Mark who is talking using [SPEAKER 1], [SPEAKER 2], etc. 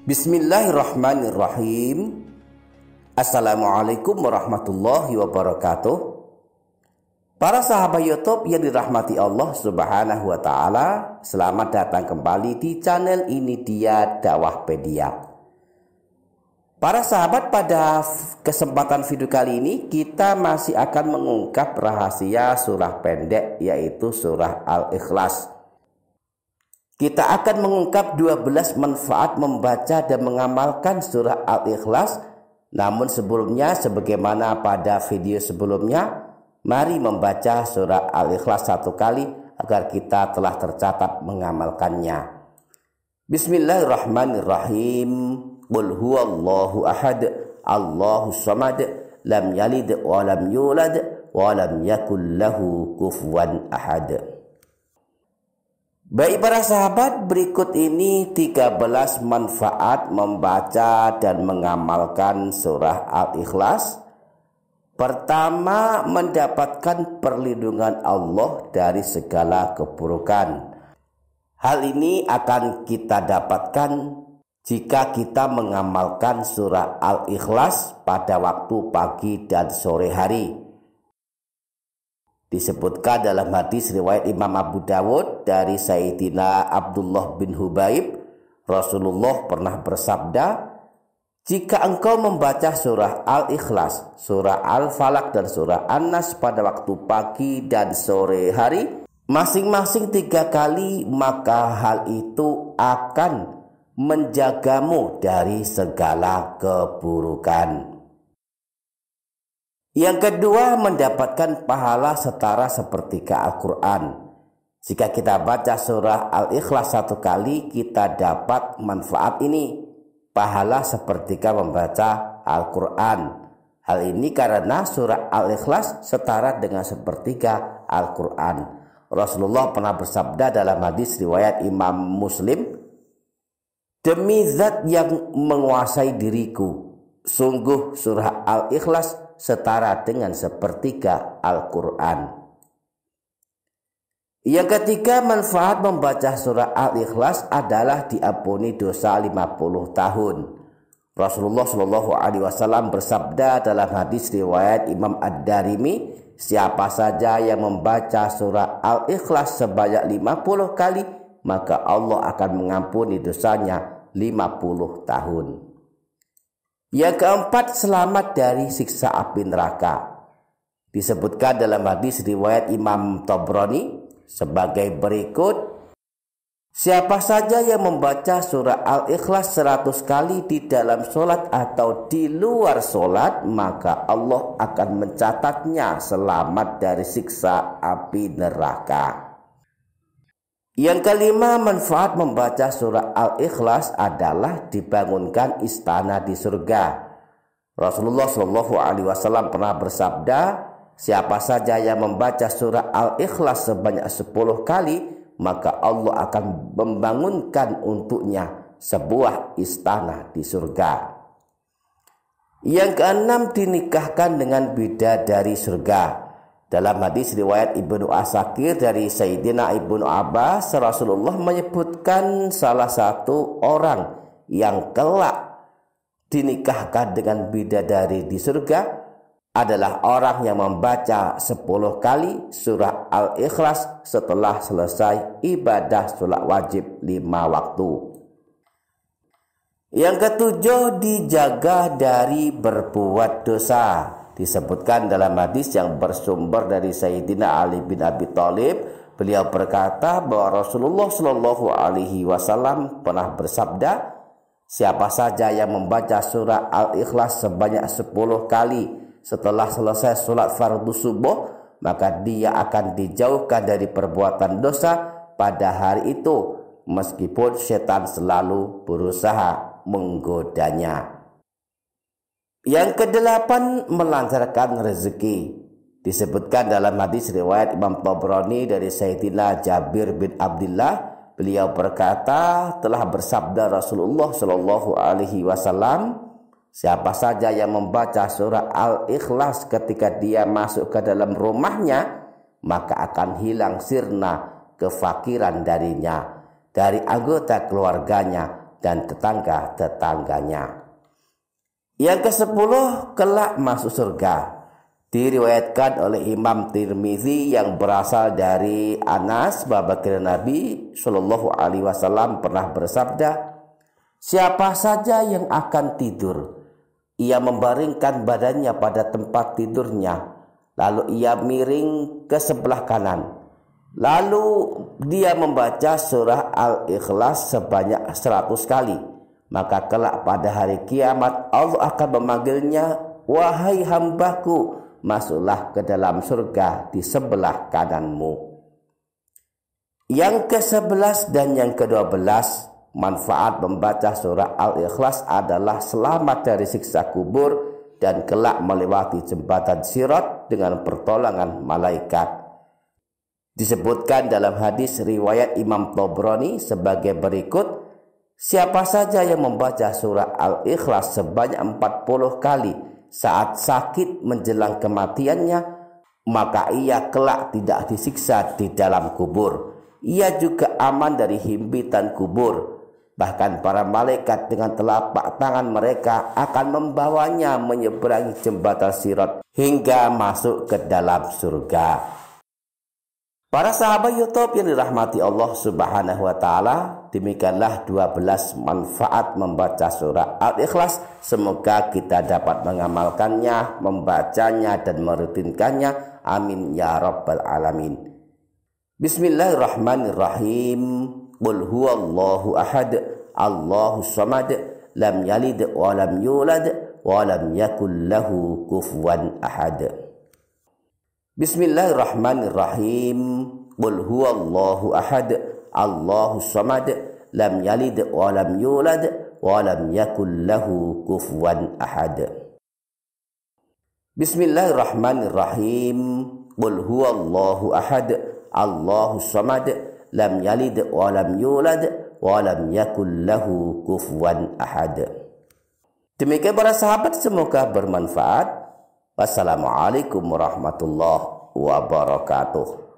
[SPEAKER 1] Bismillahirrahmanirrahim. Assalamualaikum warahmatullahi wabarakatuh. Para sahabat YouTube yang dirahmati Allah Subhanahu wa Ta'ala, selamat datang kembali di channel ini dia Dakwahpedia. Para sahabat, pada kesempatan video kali ini kita masih akan mengungkap rahasia surah pendek, yaitu surah Al-Ikhlas. Kita akan mengungkap 12 manfaat membaca dan mengamalkan surah Al-Ikhlas. Namun sebelumnya, sebagaimana pada video sebelumnya, mari membaca surah Al-Ikhlas satu kali agar kita telah tercatat mengamalkannya. Bismillahirrahmanirrahim. Qul huwallahu ahad, Allahus samad, lam yalid wa lam yulad wa lam yakul lahu kufuwan ahad. Baik para sahabat, berikut ini 13 manfaat membaca dan mengamalkan surah Al-Ikhlas. Pertama, mendapatkan perlindungan Allah dari segala keburukan. Hal ini akan kita dapatkan jika kita mengamalkan surah Al-Ikhlas pada waktu pagi dan sore hari. Disebutkan dalam hadis riwayat Imam Abu Dawud dari Sayyidina Abdullah bin Hubaib, Rasulullah pernah bersabda, jika engkau membaca surah Al-Ikhlas, surah Al-Falaq dan surah An-Nas pada waktu pagi dan sore hari, masing-masing 3 kali, maka hal itu akan menjagamu dari segala keburukan. Yang kedua, mendapatkan pahala setara sepertiga Al-Quran. Jika kita baca surah Al-Ikhlas 1 kali, kita dapat manfaat ini, pahala sepertiga membaca Al-Quran. Hal ini karena surah Al-Ikhlas setara dengan sepertiga Al-Quran. Rasulullah pernah bersabda dalam hadis riwayat Imam Muslim, demi zat yang menguasai diriku, sungguh surah Al-Ikhlas setara dengan sepertiga Al-Quran. Yang ketiga, manfaat membaca surah Al-Ikhlas adalah diampuni dosa 50 tahun. Rasulullah SAW bersabda dalam hadis riwayat Imam Ad-Darimi, siapa saja yang membaca surah Al-Ikhlas sebanyak 50 kali, maka Allah akan mengampuni dosanya 50 tahun. Yang keempat, selamat dari siksa api neraka. Disebutkan dalam hadis riwayat Imam Tabrani sebagai berikut, siapa saja yang membaca surah Al-Ikhlas 100 kali di dalam sholat atau di luar sholat, maka Allah akan mencatatnya selamat dari siksa api neraka. Yang kelima, manfaat membaca surah Al-Ikhlas adalah dibangunkan istana di surga. Rasulullah SAW pernah bersabda, siapa saja yang membaca surah Al-Ikhlas sebanyak 10 kali, maka Allah akan membangunkan untuknya sebuah istana di surga. Yang keenam, dinikahkan dengan bidadari surga. Dalam hadis riwayat Ibnu Asakir dari Sayyidina Ibnu Abbas, Rasulullah menyebutkan salah satu orang yang kelak dinikahkan dengan bidadari di surga adalah orang yang membaca 10 kali surah Al-Ikhlas setelah selesai ibadah sholat wajib 5 waktu. Yang ketujuh, dijaga dari berbuat dosa. Disebutkan dalam hadis yang bersumber dari Sayyidina Ali bin Abi Thalib, beliau berkata bahwa Rasulullah SAW pernah bersabda, siapa saja yang membaca surah Al-Ikhlas sebanyak 10 kali setelah selesai sholat fardu subuh, maka dia akan dijauhkan dari perbuatan dosa pada hari itu, meskipun setan selalu berusaha menggodanya. Yang kedelapan, melancarkan rezeki. Disebutkan dalam hadis riwayat Imam Tabrani dari Sayyidina Jabir bin Abdullah, beliau berkata, telah bersabda Rasulullah SAW, siapa saja yang membaca surah Al-Ikhlas ketika dia masuk ke dalam rumahnya, maka akan hilang sirna kefakiran darinya, dari anggota keluarganya, dan tetangga-tetangganya. Yang ke-10, kelak masuk surga. Diriwayatkan oleh Imam Tirmizi yang berasal dari Anas bahwa Nabi Shallallahu Alaihi Wasallam pernah bersabda, siapa saja yang akan tidur, ia membaringkan badannya pada tempat tidurnya, lalu ia miring ke sebelah kanan, lalu dia membaca surah Al-Ikhlas sebanyak 100 kali, maka kelak pada hari kiamat Allah akan memanggilnya, wahai hambaku, masuklah ke dalam surga di sebelah kananmu. Yang ke-11 dan yang ke-12, manfaat membaca surah Al-Ikhlas adalah selamat dari siksa kubur dan kelak melewati jembatan Sirat dengan pertolongan malaikat. Disebutkan dalam hadis riwayat Imam Tabrani sebagai berikut, siapa saja yang membaca surah Al-Ikhlas sebanyak 40 kali saat sakit menjelang kematiannya, maka ia kelak tidak disiksa di dalam kubur. Ia juga aman dari himpitan kubur. Bahkan para malaikat dengan telapak tangan mereka akan membawanya menyeberangi jembatan Sirat hingga masuk ke dalam surga. Para sahabat YouTube yang dirahmati Allah Subhanahu wa taala, demikianlah 12 manfaat membaca surah Al-Ikhlas. Semoga kita dapat mengamalkannya, membacanya dan merutinkannya. Amin ya rabbal alamin. Bismillahirrahmanirrahim. Qul huwallahu ahad, Allahus samad, lam yalid wa lam yulad wa lam yakul lahu kufuwan ahad. Bismillahirrahmanirrahim. Qul huwallahu ahad, Allahus samad, lam yalid wa lam yulad wa lam yakul lahu kufuwan ahad. Bismillahirrahmanirrahim. Qul huwallahu ahad, Allahus samad, lam yalid wa lam yulad wa lam yakul lahu kufuwan ahad. Demikian para sahabat, semoga bermanfaat. Wassalamualaikum warahmatullahi wabarakatuh.